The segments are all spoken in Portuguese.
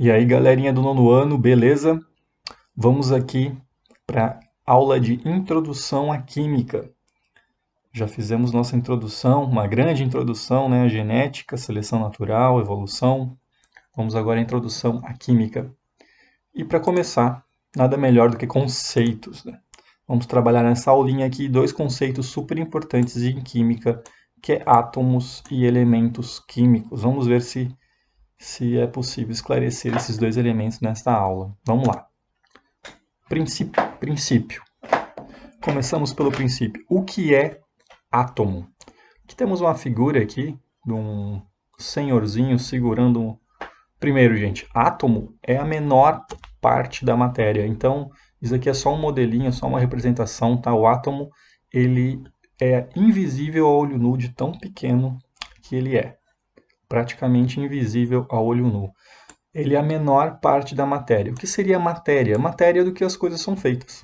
E aí, galerinha do nono ano, beleza? Vamos aqui para aula de introdução à química. Já fizemos nossa introdução, uma grande introdução, né? A genética, seleção natural, evolução. Vamos agora à introdução à química. E para começar, nada melhor do que conceitos, né? Vamos trabalhar nessa aulinha aqui dois conceitos super importantes em química, que é átomos e elementos químicos. Vamos ver se é possível esclarecer esses dois elementos nesta aula. Vamos lá. Princípio. Começamos pelo princípio. O que é átomo? Aqui temos uma figura aqui de um senhorzinho segurando. Primeiro, gente, átomo é a menor parte da matéria. Então, isso aqui é só um modelinho, só uma representação, tá? O átomo, ele é invisível ao olho nu de tão pequeno que ele é. Praticamente invisível ao olho nu. Ele é a menor parte da matéria. O que seria matéria? Matéria é do que as coisas são feitas.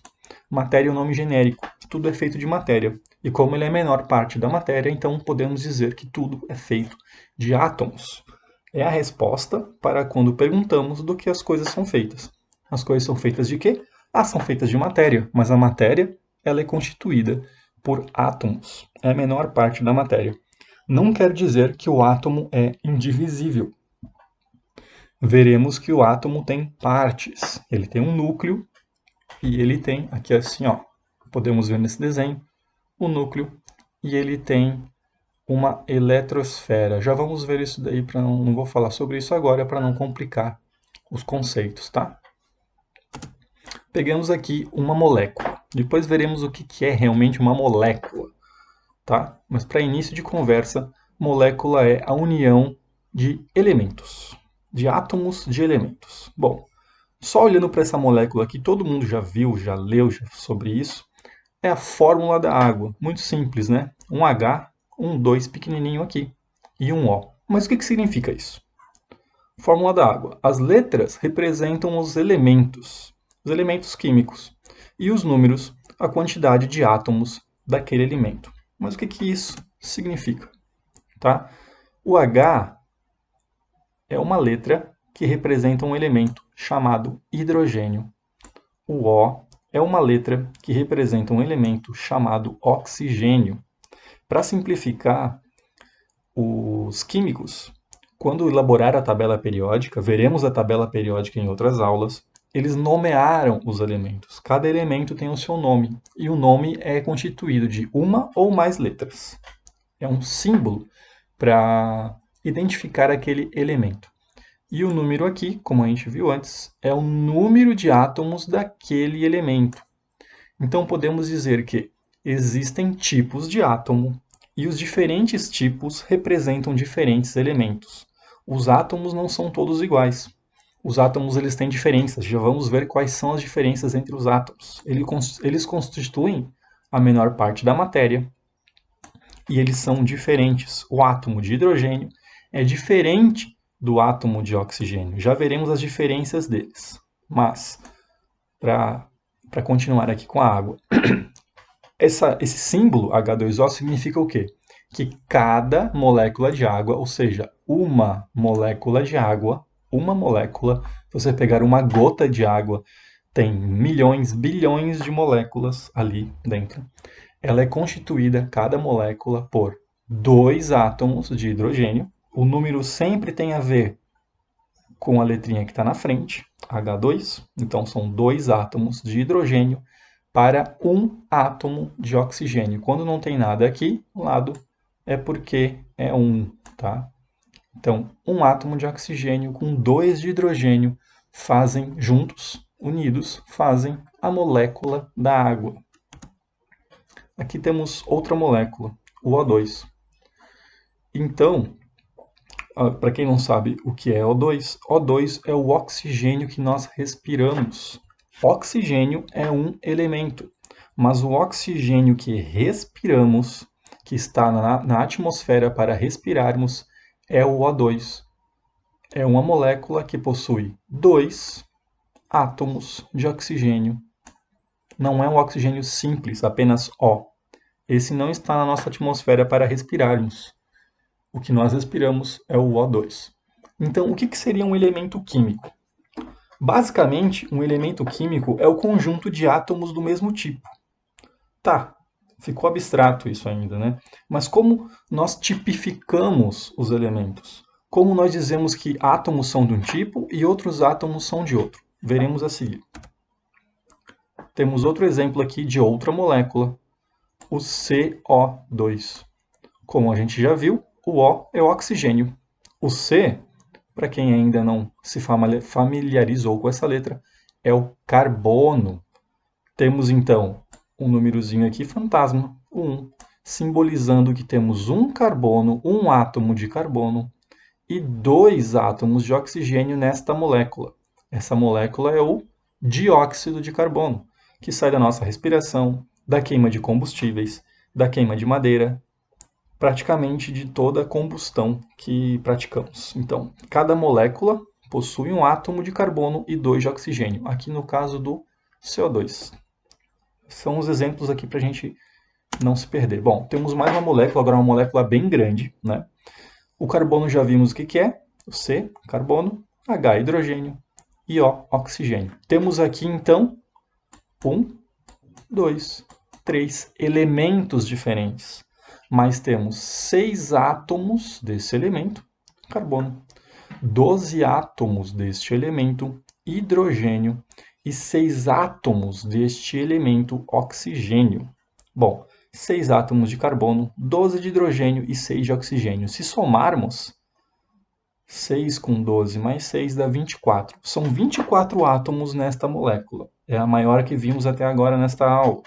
Matéria é um nome genérico. Tudo é feito de matéria. E como ele é a menor parte da matéria, então podemos dizer que tudo é feito de átomos. É a resposta para quando perguntamos do que as coisas são feitas. As coisas são feitas de quê? São feitas de matéria, mas a matéria ela é constituída por átomos. É a menor parte da matéria. Não quer dizer que o átomo é indivisível. Veremos que o átomo tem partes. Ele tem um núcleo e ele tem, aqui assim, ó, podemos ver nesse desenho, o núcleo e ele tem uma eletrosfera. Já vamos ver isso daí, não vou falar sobre isso agora para não complicar os conceitos, tá? Pegamos aqui uma molécula. Depois veremos o que é realmente uma molécula, tá? Mas para início de conversa, molécula é a união de elementos, de átomos de elementos. Bom, só olhando para essa molécula aqui, todo mundo já viu, já leu sobre isso, é a fórmula da água. Muito simples, né? Um H, um 2 pequenininho aqui e um O. Mas o que significa isso? Fórmula da água. As letras representam os elementos químicos, e os números, a quantidade de átomos daquele elemento. Mas o que isso significa? Tá? O H é uma letra que representa um elemento chamado hidrogênio. O O é uma letra que representa um elemento chamado oxigênio. Para simplificar, os químicos, quando elaborar a tabela periódica, veremos a tabela periódica em outras aulas, eles nomearam os elementos. Cada elemento tem o seu nome, e o nome é constituído de uma ou mais letras. É um símbolo para identificar aquele elemento. E o número aqui, como a gente viu antes, é o número de átomos daquele elemento. Então podemos dizer que existem tipos de átomo e os diferentes tipos representam diferentes elementos. Os átomos não são todos iguais. Os átomos eles têm diferenças. Já vamos ver quais são as diferenças entre os átomos. Eles constituem a menor parte da matéria e eles são diferentes. O átomo de hidrogênio é diferente do átomo de oxigênio. Já veremos as diferenças deles. Mas, para continuar aqui com a água, esse símbolo H2O significa o quê? Que cada molécula de água, ou seja, uma molécula de água, se você pegar uma gota de água, tem milhões, bilhões de moléculas ali dentro. Ela é constituída, cada molécula, por dois átomos de hidrogênio. O número sempre tem a ver com a letrinha que está na frente, H2. Então, são dois átomos de hidrogênio para um átomo de oxigênio. Quando não tem nada aqui, o lado é porque é 1, tá? Então, um átomo de oxigênio com dois de hidrogênio fazem juntos, unidos, fazem a molécula da água. Aqui temos outra molécula, o O2. Então, para quem não sabe o que é O2, O2 é o oxigênio que nós respiramos. Oxigênio é um elemento, mas o oxigênio que respiramos, que está na atmosfera para respirarmos, é o O2. É uma molécula que possui dois átomos de oxigênio. Não é um oxigênio simples, apenas O. Esse não está na nossa atmosfera para respirarmos. O que nós respiramos é o O2. Então, o que seria um elemento químico? Basicamente, um elemento químico é o conjunto de átomos do mesmo tipo. Tá, ficou abstrato isso ainda, né? Mas como nós tipificamos os elementos? Como nós dizemos que átomos são de um tipo e outros átomos são de outro? Veremos a seguir. Temos outro exemplo aqui de outra molécula, o CO2. Como a gente já viu, o O é o oxigênio. O C, para quem ainda não se familiarizou com essa letra, é o carbono. Temos então um númerozinho aqui fantasma, o 1, simbolizando que temos um carbono, um átomo de carbono e dois átomos de oxigênio nesta molécula. Essa molécula é o dióxido de carbono, que sai da nossa respiração, da queima de combustíveis, da queima de madeira, praticamente de toda a combustão que praticamos. Então, cada molécula possui um átomo de carbono e dois de oxigênio, aqui no caso do CO2. São os exemplos aqui para a gente não se perder. Bom, temos mais uma molécula, agora uma molécula bem grande, né? O carbono já vimos o que é, o C, carbono, H, hidrogênio e O, oxigênio. Temos aqui, então, 1, 2, 3 elementos diferentes, mas temos 6 átomos desse elemento, carbono, 12 átomos deste elemento, hidrogênio, e 6 átomos deste elemento, oxigênio. Bom, 6 átomos de carbono, 12 de hidrogênio e 6 de oxigênio. Se somarmos, 6 com 12 mais 6 dá 24. São 24 átomos nesta molécula. É a maior que vimos até agora nesta aula,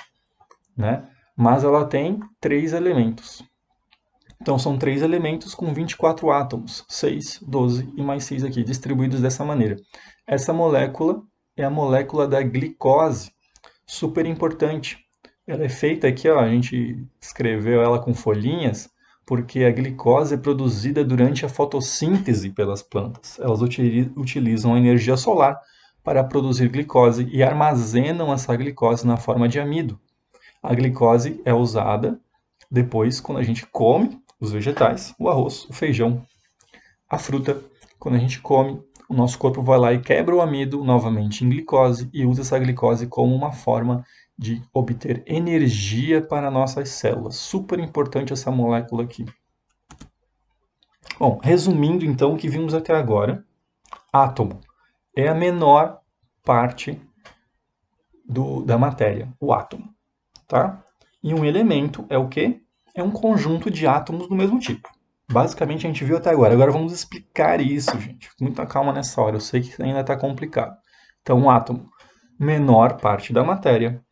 né? Mas ela tem 3 elementos. Então, são 3 elementos com 24 átomos, 6, 12 e mais 6 aqui, distribuídos dessa maneira. Essa molécula é a molécula da glicose, super importante. Ela é feita aqui, ó, a gente escreveu ela com folhinhas, porque a glicose é produzida durante a fotossíntese pelas plantas. Elas utilizam a energia solar para produzir glicose e armazenam essa glicose na forma de amido. A glicose é usada depois quando a gente come os vegetais, o arroz, o feijão, a fruta. Quando a gente come, o nosso corpo vai lá e quebra o amido novamente em glicose e usa essa glicose como uma forma de obter energia para nossas células. Super importante essa molécula aqui. Bom, resumindo então o que vimos até agora, átomo é a menor parte da matéria, o átomo, tá? E um elemento é o quê? É um conjunto de átomos do mesmo tipo. Basicamente a gente viu até agora. Agora vamos explicar isso, gente. Muita calma nessa hora, eu sei que ainda está complicado. Então, um átomo, menor parte da matéria,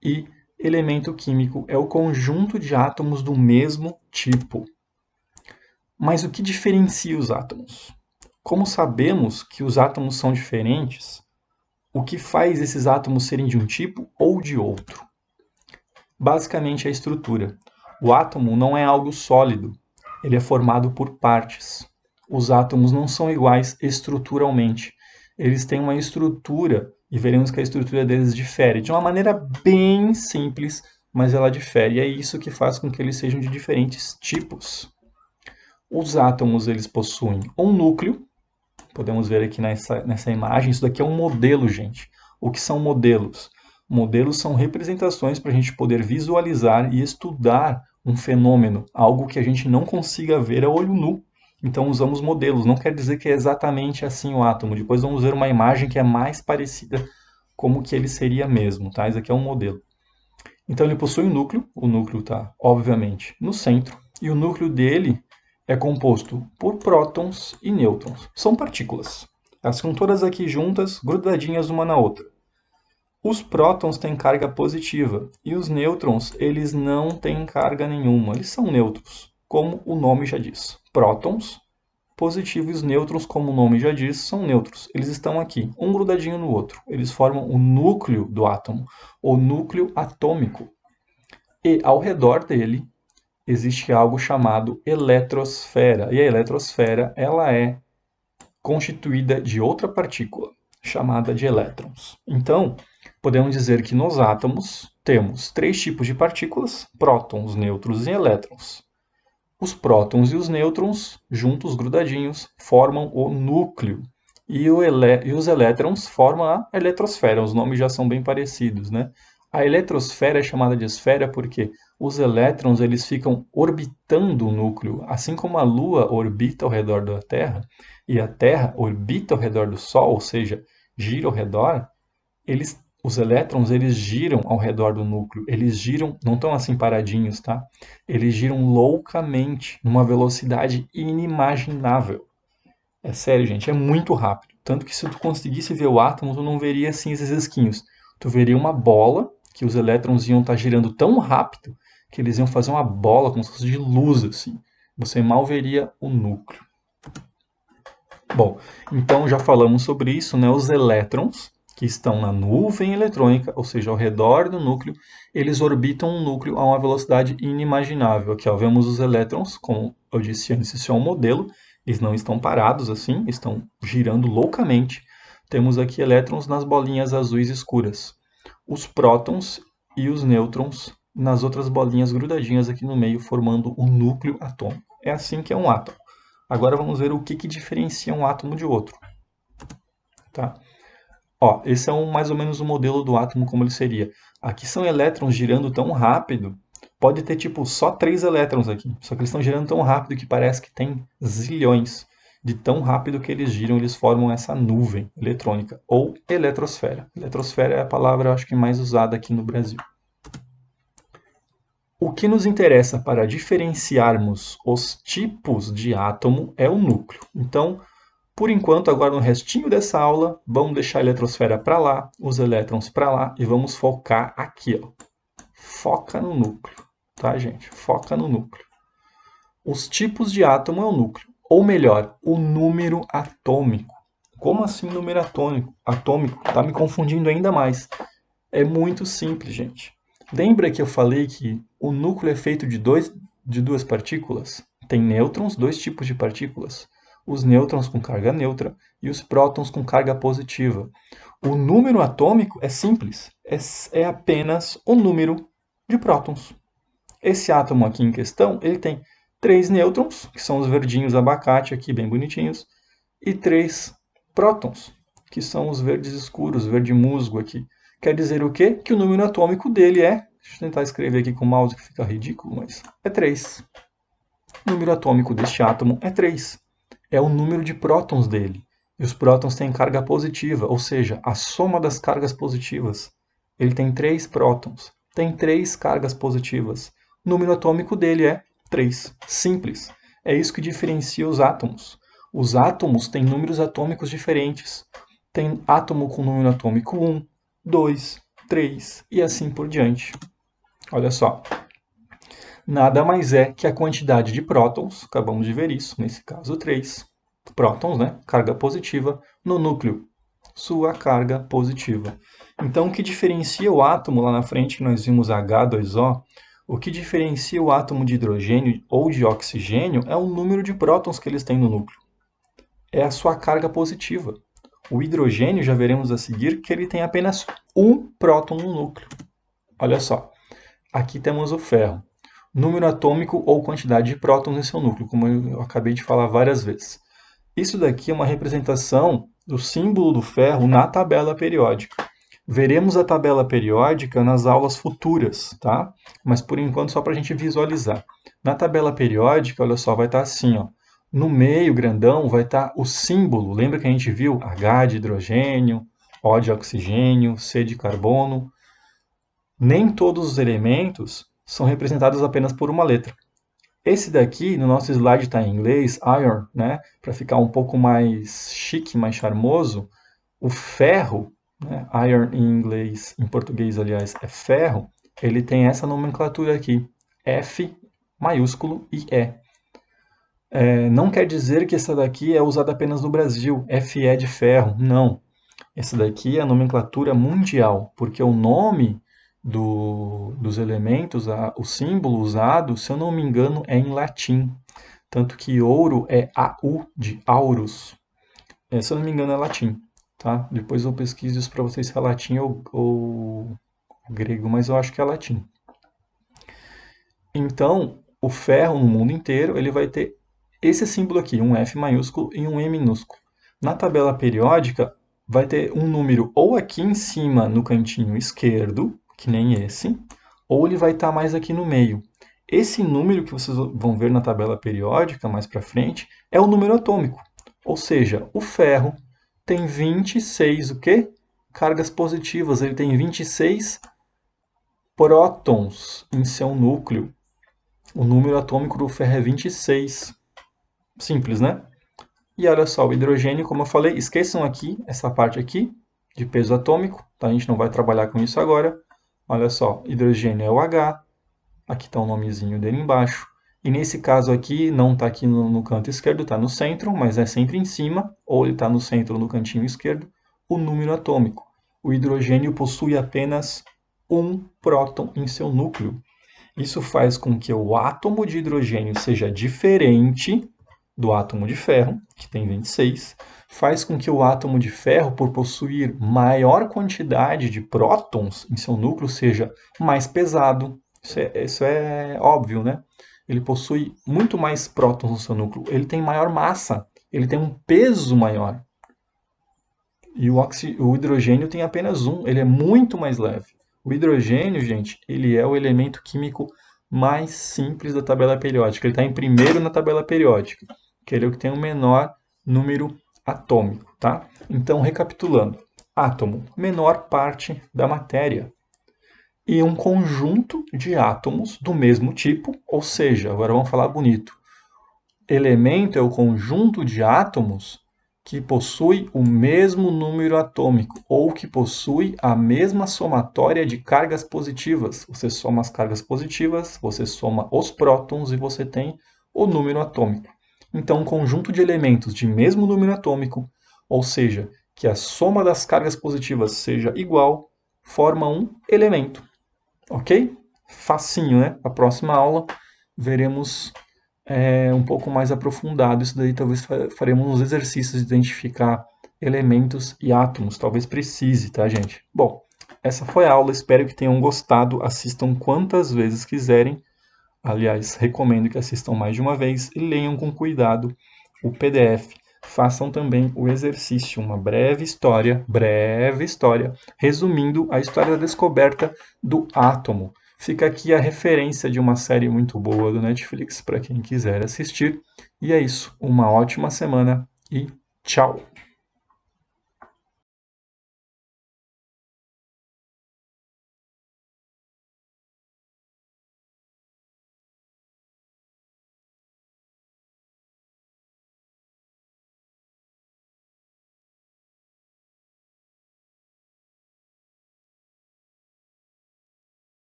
e elemento químico é o conjunto de átomos do mesmo tipo. Mas o que diferencia os átomos? Como sabemos que os átomos são diferentes, o que faz esses átomos serem de um tipo ou de outro? Basicamente, a estrutura. O átomo não é algo sólido, ele é formado por partes. Os átomos não são iguais estruturalmente. Eles têm uma estrutura, e veremos que a estrutura deles difere de uma maneira bem simples, mas ela difere. E é isso que faz com que eles sejam de diferentes tipos. Os átomos eles possuem um núcleo, podemos ver aqui nessa imagem. Isso daqui é um modelo, gente. O que são modelos? Modelos são representações para a gente poder visualizar e estudar um fenômeno, algo que a gente não consiga ver a olho nu. Então usamos modelos, não quer dizer que é exatamente assim o átomo. Depois vamos ver uma imagem que é mais parecida como que ele seria mesmo, tá? Isso aqui é um modelo. Então ele possui um núcleo, o núcleo está obviamente no centro, e o núcleo dele é composto por prótons e nêutrons. São partículas. Elas ficam todas aqui juntas, grudadinhas uma na outra. Os prótons têm carga positiva e os nêutrons, eles não têm carga nenhuma, eles são neutros, como o nome já diz. Prótons, positivo, e os nêutrons, como o nome já diz, são neutros. Eles estão aqui, um grudadinho no outro. Eles formam o núcleo do átomo, o núcleo atômico. E ao redor dele existe algo chamado eletrosfera. E a eletrosfera, ela é constituída de outra partícula, chamada de elétrons. Então, podemos dizer que nos átomos temos 3 tipos de partículas, prótons, nêutrons e elétrons. Os prótons e os nêutrons, juntos, grudadinhos, formam o núcleo. e os elétrons formam a eletrosfera. Os nomes já são bem parecidos, né? A eletrosfera é chamada de esfera porque os elétrons eles ficam orbitando o núcleo, assim como a Lua orbita ao redor da Terra e a Terra orbita ao redor do Sol, ou seja, gira ao redor. Os elétrons eles giram ao redor do núcleo. Eles giram, não estão assim paradinhos, tá? Eles giram loucamente, numa velocidade inimaginável. É sério, gente, é muito rápido. Tanto que se tu conseguisse ver o átomo, tu não veria assim esses risquinhos. Tu veria uma bola, que os elétrons iam estar girando tão rápido que eles iam fazer uma bola como se fosse de luz, assim. Você mal veria o núcleo. Bom, então já falamos sobre isso, né? Os elétrons, que estão na nuvem eletrônica, ou seja, ao redor do núcleo, eles orbitam o núcleo a uma velocidade inimaginável. Aqui, ó, vemos os elétrons, como eu disse antes, isso é um modelo, eles não estão parados assim, estão girando loucamente. Temos aqui elétrons nas bolinhas azuis escuras, os prótons e os nêutrons nas outras bolinhas grudadinhas aqui no meio, formando o núcleo atômico. É assim que é um átomo. Agora vamos ver o que diferencia um átomo de outro. Tá? Ó, esse é mais ou menos o modelo do átomo como ele seria. Aqui são elétrons girando tão rápido, pode ter tipo só 3 elétrons aqui, só que eles estão girando tão rápido que parece que tem zilhões. De tão rápido que eles giram, eles formam essa nuvem eletrônica, ou eletrosfera. Eletrosfera é a palavra, eu acho que mais usada aqui no Brasil. O que nos interessa para diferenciarmos os tipos de átomo é o núcleo. Então, por enquanto, agora no restinho dessa aula, vamos deixar a eletrosfera para lá, os elétrons para lá e vamos focar aqui, ó. Foca no núcleo, tá, gente? Foca no núcleo. Os tipos de átomo é o núcleo, ou melhor, o número atômico. Como assim número atômico? Atômico, tá me confundindo ainda mais. É muito simples, gente. Lembra que eu falei que o núcleo é feito de duas partículas? Tem nêutrons, dois tipos de partículas. Os nêutrons com carga neutra e os prótons com carga positiva. O número atômico é simples, é apenas o número de prótons. Esse átomo aqui em questão, ele tem 3 nêutrons, que são os verdinhos abacate aqui, bem bonitinhos, e 3 prótons, que são os verdes escuros, verde musgo aqui. Quer dizer o quê? Que o número atômico dele é, deixa eu tentar escrever aqui com o mouse que fica ridículo, mas é 3. O número atômico deste átomo é 3. É o número de prótons dele. E os prótons têm carga positiva, ou seja, a soma das cargas positivas. Ele tem 3 prótons, tem 3 cargas positivas. O número atômico dele é 3. Simples. É isso que diferencia os átomos. Os átomos têm números atômicos diferentes. Tem átomo com número atômico 1, 2, 3 e assim por diante. Olha só. Nada mais é que a quantidade de prótons, acabamos de ver isso, nesse caso 3 prótons, né? Carga positiva, no núcleo, sua carga positiva. Então, o que diferencia o átomo lá na frente, que nós vimos H2O, o que diferencia o átomo de hidrogênio ou de oxigênio é o número de prótons que eles têm no núcleo. É a sua carga positiva. O hidrogênio, já veremos a seguir, que ele tem apenas um próton no núcleo. Olha só, aqui temos o ferro. Número atômico ou quantidade de prótons em seu núcleo, como eu acabei de falar várias vezes. Isso daqui é uma representação do símbolo do ferro na tabela periódica. Veremos a tabela periódica nas aulas futuras, tá? Mas por enquanto só para a gente visualizar. Na tabela periódica, olha só, vai estar assim, ó. No meio, grandão, vai estar o símbolo. Lembra que a gente viu H de hidrogênio, O de oxigênio, C de carbono. Nem todos os elementos são representados apenas por uma letra. Esse daqui, no nosso slide está em inglês, iron, né? Para ficar um pouco mais chique, mais charmoso, o ferro, né? Iron em inglês, em português, aliás, é ferro, ele tem essa nomenclatura aqui, F maiúsculo e E. Não quer dizer que essa daqui é usada apenas no Brasil, Fe de ferro, não. Essa daqui é a nomenclatura mundial, porque o nome dos elementos, o símbolo usado, se eu não me engano, é em latim. Tanto que ouro é AU de auros. Se eu não me engano, é latim. Tá? Depois eu pesquiso isso para vocês se é latim ou grego, mas eu acho que é latim. Então, o ferro no mundo inteiro ele vai ter esse símbolo aqui, um F maiúsculo e um E minúsculo. Na tabela periódica, vai ter um número ou aqui em cima no cantinho esquerdo, que nem esse, ou ele vai estar mais aqui no meio. Esse número que vocês vão ver na tabela periódica mais para frente é o número atômico. Ou seja, o ferro tem 26 o quê? Cargas positivas, ele tem 26 prótons em seu núcleo. O número atômico do ferro é 26. Simples, né? E olha só, o hidrogênio, como eu falei, esqueçam aqui, essa parte aqui, de peso atômico, tá? A gente não vai trabalhar com isso agora. Olha só, hidrogênio é o H, aqui está o nomezinho dele embaixo. E nesse caso aqui, não está aqui no canto esquerdo, está no centro, mas é sempre em cima, ou ele está no centro ou no cantinho esquerdo, o número atômico. O hidrogênio possui apenas um próton em seu núcleo. Isso faz com que o átomo de hidrogênio seja diferente do átomo de ferro, que tem 26, faz com que o átomo de ferro, por possuir maior quantidade de prótons em seu núcleo, seja mais pesado. Isso é óbvio, né? Ele possui muito mais prótons no seu núcleo, ele tem maior massa, ele tem um peso maior. E o hidrogênio tem apenas um, ele é muito mais leve. O hidrogênio, gente, ele é o elemento químico mais simples da tabela periódica. Ele está em primeiro na tabela periódica, que ele é o que tem o menor número atômico, tá? Então, recapitulando. Átomo, menor parte da matéria. E um conjunto de átomos do mesmo tipo, ou seja, agora vamos falar bonito. Elemento é o conjunto de átomos que possui o mesmo número atômico ou que possui a mesma somatória de cargas positivas. Você soma as cargas positivas, você soma os prótons e você tem o número atômico. Então, um conjunto de elementos de mesmo número atômico, ou seja, que a soma das cargas positivas seja igual, forma um elemento. Ok? Facinho, né? A próxima aula veremos um pouco mais aprofundado. Isso daí talvez faremos uns exercícios de identificar elementos e átomos. Talvez precise, tá, gente? Bom, essa foi a aula. Espero que tenham gostado. Assistam quantas vezes quiserem. Aliás, recomendo que assistam mais de uma vez e leiam com cuidado o PDF. Façam também o exercício, uma breve história, resumindo a história da descoberta do átomo. Fica aqui a referência de uma série muito boa do Netflix para quem quiser assistir. E é isso. Uma ótima semana e tchau!